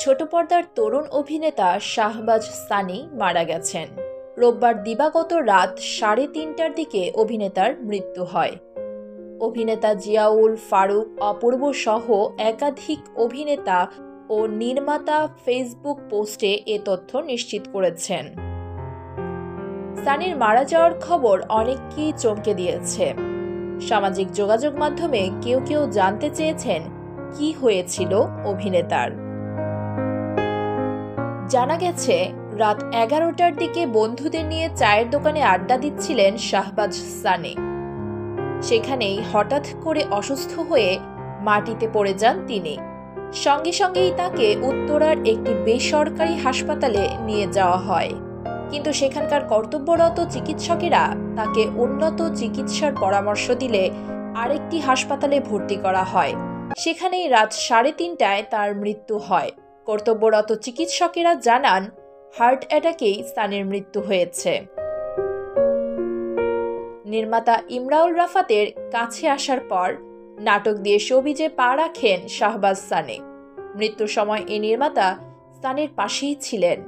ছোট পর্দার তরুণ অভিনেতা শাহবাজ সানি মারা গেছেন। রোববার দিবাগত রাত 3:30টার দিকে অভিনেতার মৃত্যু হয়। অভিনেতা জিয়াউল ফারুক অপূর্ব সহ একাধিক অভিনেতা ও নির্মাতা ফেসবুক পোস্টে এ তথ্য নিশ্চিত করেছেন। সানির মারা যাওয়ার খবর অনেককেই চমকে দিয়েছে। সামাজিক যোগাযোগ মাধ্যমে কেউ কেউ জানতে চেয়েছেন কি হয়েছিল অভিনেতার। জানা গেছে, রাত 11টার দিকে বন্ধুদের নিয়ে চায়ের দোকানে আড্ডা দিচ্ছিলেন শাহবাজ সানি। সেখানেই হঠাৎ করে অসুস্থ হয়ে মাটিতে পড়ে যান তিনি। সঙ্গে সঙ্গেই তাকে উত্তরার একটি বেসরকারি হাসপাতালে নিয়ে যাওয়া হয়, কিন্তু সেখানকার কর্তব্যরত চিকিৎসকেরা তাকে উন্নত চিকিৎসার পরামর্শ দিলে আরেকটি হাসপাতালে ভর্তি করা হয়। সেখানেই রাত 3:30টায় তার মৃত্যু হয়। কর্তব্যরত চিকিৎসকেরা জানান, হার্ট অ্যাটাকেই সানির মৃত্যু হয়েছে। নির্মাতা ইমরাউল রাফাতের কাছে আসার পর নাটক দিয়ে শোবিজে পা রাখেন শাহবাজ সানি। মৃত্যুর সময় এই নির্মাতা সানির পাশেই ছিলেন।